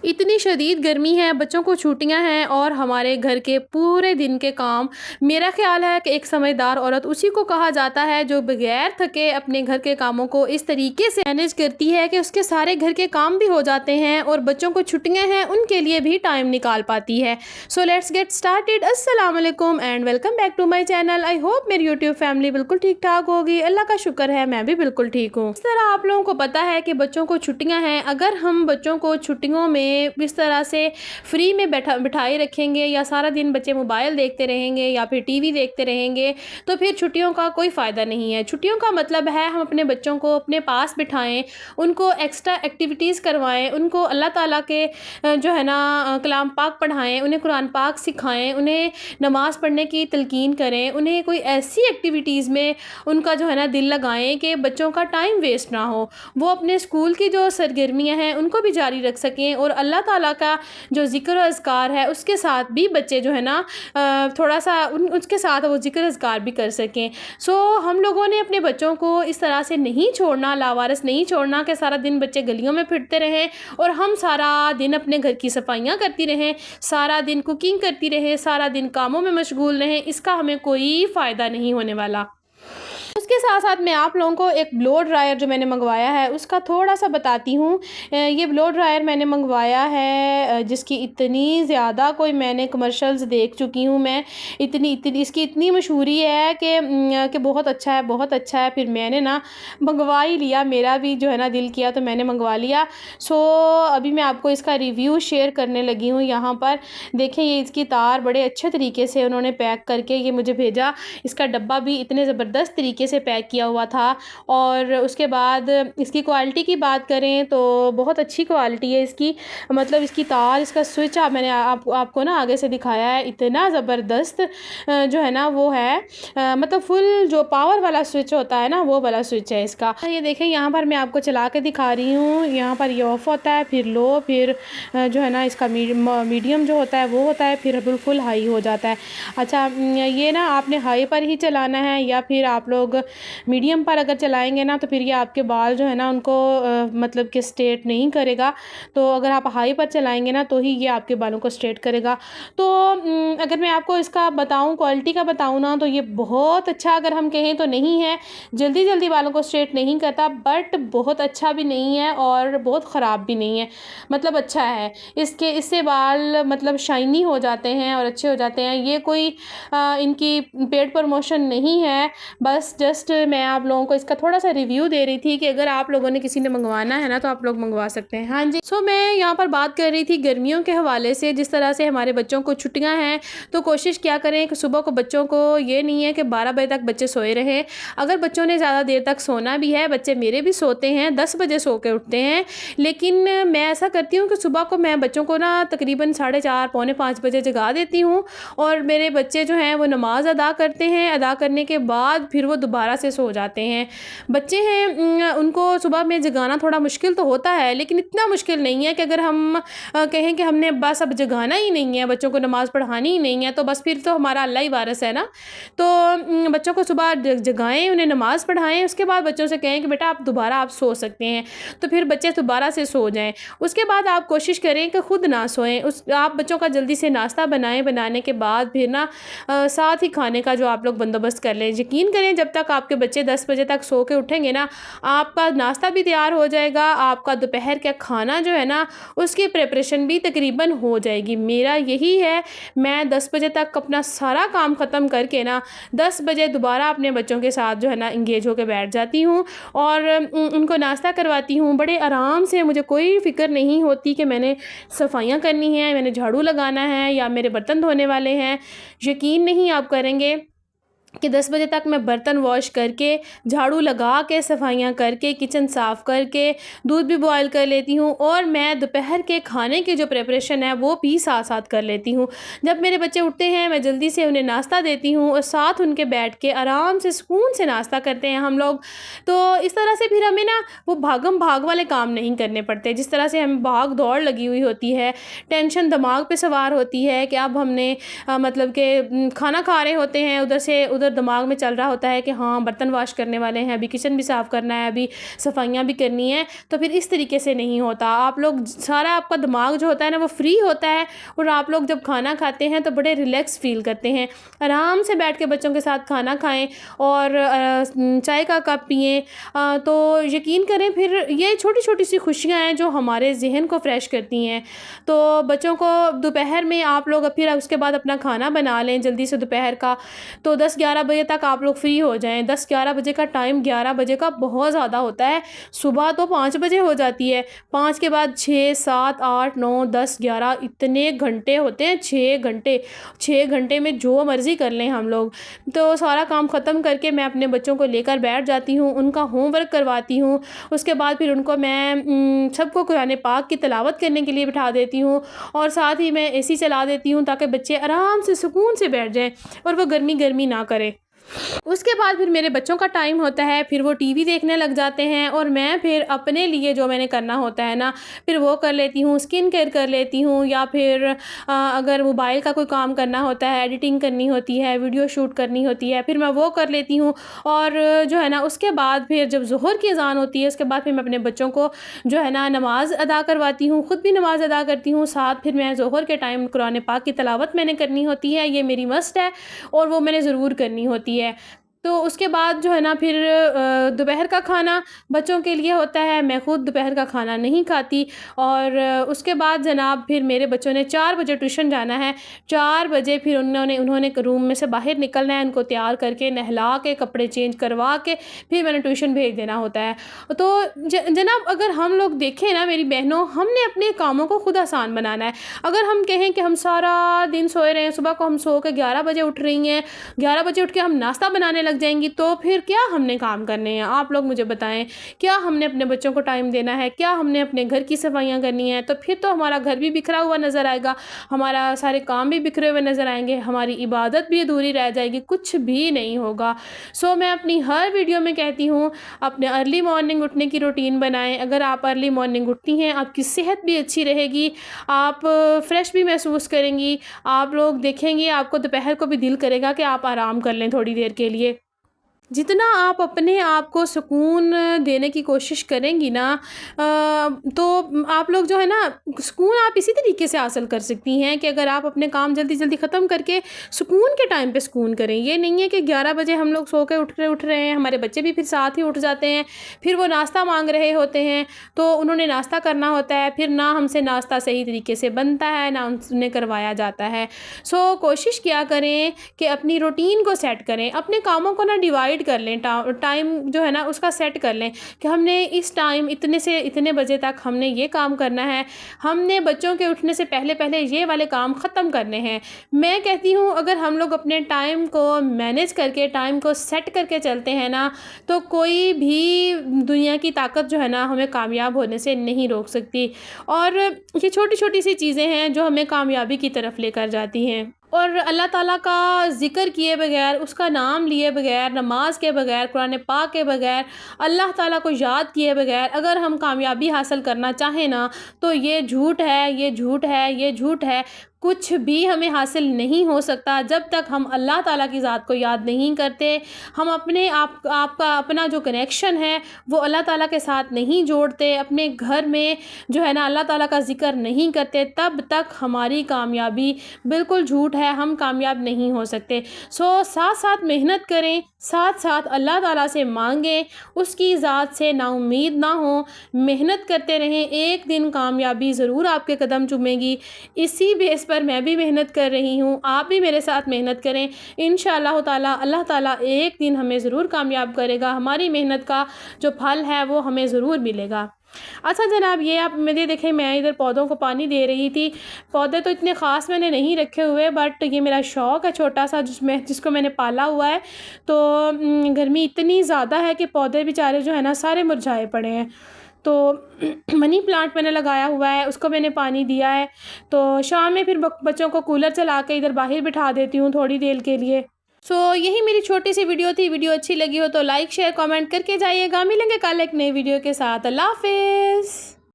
इतनी शदीद गर्मी है, बच्चों को छुट्टियां हैं और हमारे घर के पूरे दिन के काम। मेरा ख़्याल है कि एक समझदार औरत उसी को कहा जाता है जो बगैर थके अपने घर के कामों को इस तरीके से मैनेज करती है कि उसके सारे घर के काम भी हो जाते हैं और बच्चों को छुट्टियां हैं उनके लिए भी टाइम निकाल पाती है। So let's get started. अस्सलाम वालेकुम and welcome back to my channel. I hope मेरी यूट्यूब फैमिली बिल्कुल ठीक ठाक होगी। अल्लाह का शुक्र है मैं भी बिल्कुल ठीक हूँ। इस तरह आप लोगों को पता है कि बच्चों को छुट्टियां हैं, अगर हम बच्चों को छुट्टियों में इस तरह से फ्री में बिठाए रखेंगे या सारा दिन बच्चे मोबाइल देखते रहेंगे या फिर टीवी देखते रहेंगे तो फिर छुट्टियों का कोई फ़ायदा नहीं है। छुट्टियों का मतलब है हम अपने बच्चों को अपने पास बिठाएं, उनको एक्स्ट्रा एक्टिविटीज़ करवाएं, उनको अल्लाह ताला के जो है ना कलाम पाक पढ़ाएं, उन्हें कुरान पाक सिखाएं, उन्हें नमाज़ पढ़ने की तलकीन करें, उन्हें कोई ऐसी एक्टिविटीज़ में उनका जो है ना दिल लगाएं कि बच्चों का टाइम वेस्ट ना हो, वो अपने स्कूल की जो सरगर्मियाँ हैं उनको भी जारी रख सकें और अल्लाह ताला का जो ज़िक्र अज़कार है उसके साथ भी बच्चे जो है ना थोड़ा सा उसके साथ वो ज़िक्र अज़कार भी कर सकें। सो हम लोगों ने अपने बच्चों को इस तरह से नहीं छोड़ना, लावारिस नहीं छोड़ना कि सारा दिन बच्चे गलियों में फिरते रहें और हम सारा दिन अपने घर की सफाइयाँ करती रहें, सारा दिन कुकिंग करती रहें, सारा दिन कामों में मशगूल रहें। इसका हमें कोई फ़ायदा नहीं होने वाला। उसके साथ साथ मैं आप लोगों को एक ब्लो ड्रायर जो मैंने मंगवाया है उसका थोड़ा सा बताती हूँ। ये ब्लो ड्रायर मैंने मंगवाया है जिसकी इतनी ज़्यादा कोई मैंने कमर्शियल्स देख चुकी हूँ मैं, इतनी इतनी इसकी इतनी मशहूरी है कि बहुत अच्छा है, बहुत अच्छा है। फिर मैंने ना मंगवा ही लिया, मेरा भी जो है ना दिल किया तो मैंने मंगवा लिया। सो अभी मैं आपको इसका रिव्यू शेयर करने लगी हूँ। यहाँ पर देखें, ये इसकी तार बड़े अच्छे तरीके से उन्होंने पैक करके ये मुझे भेजा। इसका डब्बा भी इतने ज़बरदस्त तरीके से पैक किया हुआ था और उसके बाद इसकी क्वालिटी की बात करें तो बहुत अच्छी क्वालिटी है इसकी। मतलब इसकी तार, इसका स्विच मैंने आपको ना आगे से दिखाया है, इतना ज़बरदस्त जो है ना वो है, मतलब फुल जो पावर वाला स्विच होता है ना वो वाला स्विच है इसका। ये देखें, यहाँ पर मैं आपको चला के दिखा रही हूँ। यहाँ पर ये ऑफ होता है, फिर लो, फिर जो है ना इसका मीडियम जो होता है वो होता है, फिर बिल्कुल हाई हो जाता है। अच्छा, ये ना आपने हाई पर ही चलाना है या फिर आप लोग मीडियम पर अगर चलाएंगे ना तो फिर ये आपके बाल जो है ना उनको मतलब कि स्ट्रेट नहीं करेगा। तो अगर आप हाई पर चलाएंगे ना तो ही ये आपके बालों को स्ट्रेट करेगा। तो अगर मैं आपको इसका बताऊं, क्वालिटी का बताऊं ना, तो ये बहुत अच्छा अगर हम कहें तो नहीं है, जल्दी जल्दी बालों को स्ट्रेट नहीं करता, बट बहुत अच्छा भी नहीं है और बहुत ख़राब भी नहीं है, मतलब अच्छा है। इससे बाल मतलब शाइनी हो जाते हैं और अच्छे हो जाते हैं। ये कोई इनकी पेड प्रमोशन नहीं है, बस जस्ट मैं आप लोगों को इसका थोड़ा सा रिव्यू दे रही थी कि अगर आप लोगों ने किसी ने मंगवाना है ना तो आप लोग मंगवा सकते हैं। हाँ जी। सो मैं यहाँ पर बात कर रही थी गर्मियों के हवाले से। जिस तरह से हमारे बच्चों को छुट्टियाँ हैं तो कोशिश क्या करें कि सुबह को बच्चों को ये नहीं है कि 12 बजे तक बच्चे सोए रहें। अगर बच्चों ने ज़्यादा देर तक सोना भी है, बच्चे मेरे भी सोते हैं, 10 बजे सो के उठते हैं, लेकिन मैं ऐसा करती हूँ कि सुबह को मैं बच्चों को ना तकरीबन 4:30 पौने 5 बजे जगा देती हूँ और मेरे बच्चे जो हैं वो नमाज़ अदा करते हैं। अदा करने के बाद फिर वो दोबारा से सो जाते हैं। बच्चे हैं उनको सुबह में जगाना थोड़ा मुश्किल तो होता है, लेकिन इतना मुश्किल नहीं है कि अगर हम कहें कि हमने बस अब जगाना ही नहीं है, बच्चों को नमाज़ पढ़ानी ही नहीं है, तो बस फिर तो हमारा अल्लाह ही वारिस है ना। तो बच्चों को सुबह जगाएं, उन्हें नमाज़ पढ़ाएं, उसके बाद बच्चों से कहें कि बेटा आप दोबारा आप सो सकते हैं, तो फिर बच्चे दोबारा से सो जाएं। उसके बाद आप कोशिश करें कि खुद ना सोएं। आप बच्चों का जल्दी से नाश्ता बनाएं, बनाने के बाद फिर ना साथ ही खाने का जो आप लोग बंदोबस्त कर लें। यकीन करें, जब तक आपके बच्चे 10 बजे तक सो के उठेंगे ना, आपका नाश्ता भी तैयार हो जाएगा, आपका दोपहर का खाना जो है ना उसकी प्रिपरेशन भी तकरीबन हो जाएगी। मेरा यही है, मैं 10 बजे तक अपना सारा काम ख़त्म करके ना 10 बजे दोबारा अपने बच्चों के साथ जो है ना इंगेज होकर बैठ जाती हूँ और उनको नाश्ता करवाती हूँ बड़े आराम से। मुझे कोई फ़िक्र नहीं होती कि मैंने सफाइयाँ करनी है, मैंने झाड़ू लगाना है या मेरे बर्तन धोने वाले हैं। यकीन नहीं आप करेंगे कि 10 बजे तक मैं बर्तन वॉश करके, झाड़ू लगा के, सफाइयाँ करके, किचन साफ़ करके, दूध भी बॉयल कर लेती हूँ और मैं दोपहर के खाने की जो प्रिपरेशन है वो भी साथ साथ कर लेती हूँ। जब मेरे बच्चे उठते हैं मैं जल्दी से उन्हें नाश्ता देती हूँ और साथ उनके बैठ के आराम से सुकून से नाश्ता करते हैं हम लोग। तो इस तरह से फिर हमें ना वो भागम भाग वाले काम नहीं करने पड़ते, जिस तरह से हमें भाग दौड़ लगी हुई होती है, टेंशन दिमाग पे सवार होती है कि अब हमने मतलब कि खाना खा रहे होते हैं, उधर से उधर दिमाग में चल रहा होता है कि हाँ बर्तन वॉश करने वाले हैं, अभी किचन भी साफ़ करना है, अभी सफाइयाँ भी करनी है, तो फिर इस तरीके से नहीं होता। आप लोग सारा आपका दिमाग जो होता है ना वो फ्री होता है, और आप लोग जब खाना खाते हैं तो बड़े रिलैक्स फ़ील करते हैं। आराम से बैठ के बच्चों के साथ खाना खाएँ और चाय का कप पिएँ, तो यकीन करें फिर ये छोटी-छोटी सी खुशियाँ हैं जो हमारे ज़हन को फ्रेश करती हैं। तो बच्चों को दोपहर में आप लोग फिर उसके बाद अपना खाना बना लें जल्दी से दोपहर का, तो 10-11 बजे तक आप लोग फ्री हो जाएँ। 10-11 बजे का टाइम 11 बजे का बहुत ज़्यादा होता है। सुबह तो 5 बजे हो जाती है, 5 के बाद 6, 7, 8, 9, 10, 11 इतने घंटे होते हैं, 6 घंटे। 6 घंटे में जो मर्ज़ी कर लें हम लोग। तो सारा काम ख़त्म करके मैं अपने बच्चों को लेकर बैठ जाती हूँ, उनका होमवर्क करवाती हूँ। उसके बाद फिर उनको मैं सबको कुरान पाक की तिलावत करने के लिए बिठा देती हूँ, और साथ ही मैं एसी चला देती हूँ ताकि बच्चे आराम से सुकून से बैठ जाएँ और वो गर्मी ना करें। उसके बाद फिर मेरे बच्चों का टाइम होता है, फिर वो टीवी देखने लग जाते हैं, और मैं फिर अपने लिए जो मैंने करना होता है ना, फिर वो कर लेती हूँ, स्किन केयर कर लेती हूँ, या फिर अगर मोबाइल का कोई काम करना होता है, एडिटिंग करनी होती है, वीडियो शूट करनी होती है, फिर मैं वो कर लेती हूँ। और जो है ना उसके बाद फिर जब ज़ोहर की अज़ान होती है, उसके बाद फिर मैं अपने बच्चों को जो है ना नमाज़ अदा करवाती हूँ, ख़ुद भी नमाज़ अदा करती हूँ। साथ फिर मैं ज़ोहर के टाइम कुरान पाक की तिलावत मैंने करनी होती है, ये मेरी मस्ट है और वो मैंने ज़रूर करनी होती है। तो उसके बाद जो है ना फिर दोपहर का खाना बच्चों के लिए होता है, मैं ख़ुद दोपहर का खाना नहीं खाती। और उसके बाद जनाब फिर मेरे बच्चों ने 4 बजे ट्यूशन जाना है। 4 बजे फिर उन्होंने रूम में से बाहर निकलना है, उनको तैयार करके नहला के कपड़े चेंज करवा के फिर मैंने ट्यूशन भेज देना होता है। तो जनाब अगर हम लोग देखें ना मेरी बहनों, हमने अपने कामों को खुद आसान बनाना है। अगर हम कहें कि हम सारा दिन सोए रहे हैं, सुबह को हम सो के 11 बजे उठ रही हैं, 11 बजे उठ के हम नाश्ता बनाने लग जाएंगी, तो फिर क्या हमने काम करने हैं? आप लोग मुझे बताएं, क्या हमने अपने बच्चों को टाइम देना है? क्या हमने अपने घर की सफाइयाँ करनी है? तो फिर तो हमारा घर भी बिखरा हुआ नज़र आएगा, हमारा सारे काम भी बिखरे हुए नज़र आएंगे, हमारी इबादत भी अधूरी रह जाएगी, कुछ भी नहीं होगा। सो मैं अपनी हर वीडियो में कहती हूँ अपने अर्ली मॉर्निंग उठने की रूटीन बनाएं। अगर आप अर्ली मॉर्निंग उठती हैं, आपकी सेहत भी अच्छी रहेगी, आप फ्रेश भी महसूस करेंगी। आप लोग देखेंगे आपको दोपहर को भी दिल करेगा कि आप आराम कर लें थोड़ी देर के लिए। जितना आप अपने आप को सुकून देने की कोशिश करेंगी ना, तो आप लोग जो है ना सुकून आप इसी तरीके से हासिल कर सकती हैं कि अगर आप अपने काम जल्दी जल्दी ख़त्म करके सुकून के टाइम पे सुकून करें। ये नहीं है कि 11 बजे हम लोग सो के उठ रहे हैं, हमारे बच्चे भी फिर साथ ही उठ जाते हैं, फिर वो नाश्ता मांग रहे होते हैं, तो उन्होंने नाश्ता करना होता है, फिर ना हमसे नाश्ता सही तरीके से बनता है, ना उन्हें करवाया जाता है। सो कोशिश किया करें कि अपनी रूटीन को सेट करें, अपने कामों को ना डिवाइड कर लें, टाइम जो है ना उसका सेट कर लें कि हमने इस टाइम इतने से इतने बजे तक हमने ये काम करना है, हमने बच्चों के उठने से पहले पहले ये वाले काम ख़त्म करने हैं। मैं कहती हूँ अगर हम लोग अपने टाइम को मैनेज करके, टाइम को सेट करके चलते हैं ना, तो कोई भी दुनिया की ताकत जो है ना हमें कामयाब होने से नहीं रोक सकती। और ये छोटी छोटी सी चीज़ें हैं जो हमें कामयाबी की तरफ लेकर जाती हैं। और अल्लाह ताला का ज़िक्र किए बगैर, उसका नाम लिए बगैर, नमाज के बगैर, कुरान पाक के बगैर, अल्लाह ताला को याद किए बगैर अगर हम कामयाबी हासिल करना चाहें ना, तो ये झूठ है, ये झूठ है, ये झूठ है। कुछ भी हमें हासिल नहीं हो सकता जब तक हम अल्लाह ताला की ज़ात को याद नहीं करते, हम अपने आपका अपना जो कनेक्शन है वो अल्लाह ताला के साथ नहीं जोड़ते, अपने घर में जो है ना अल्लाह ताला का ज़िक्र नहीं करते, तब तक हमारी कामयाबी बिल्कुल झूठ है, हम कामयाब नहीं हो सकते। सो साथ साथ मेहनत करें, साथ साथ अल्लाह ताला से मांगें, उसकी ज़ात से नाउम्मीद ना हो, मेहनत करते रहें, एक दिन कामयाबी ज़रूर आपके कदम चूमेगी। इसी बेस पर मैं भी मेहनत कर रही हूँ, आप भी मेरे साथ मेहनत करें, इंशाअल्लाह ताला अल्लाह ताला एक दिन हमें ज़रूर कामयाब करेगा, हमारी मेहनत का जो फल है वो हमें ज़रूर मिलेगा। अच्छा जनाब, ये आप मेरे देखें, मैं इधर पौधों को पानी दे रही थी। पौधे तो इतने ख़ास मैंने नहीं रखे हुए, बट ये मेरा शौक़ है छोटा सा जिसको मैंने पाला हुआ है। तो गर्मी इतनी ज़्यादा है कि पौधे बेचारे जो है ना सारे मुरझाए पड़े हैं। तो मनी प्लांट मैंने लगाया हुआ है, उसको मैंने पानी दिया है। तो शाम में फिर बच्चों को कूलर चला के इधर बाहर बिठा देती हूँ थोड़ी देर के लिए। सो यही मेरी छोटी सी वीडियो थी। वीडियो अच्छी लगी हो तो लाइक शेयर कमेंट करके जाइएगा। मिलेंगे कल एक नई वीडियो के साथ। अल्लाह हाफ़िज़।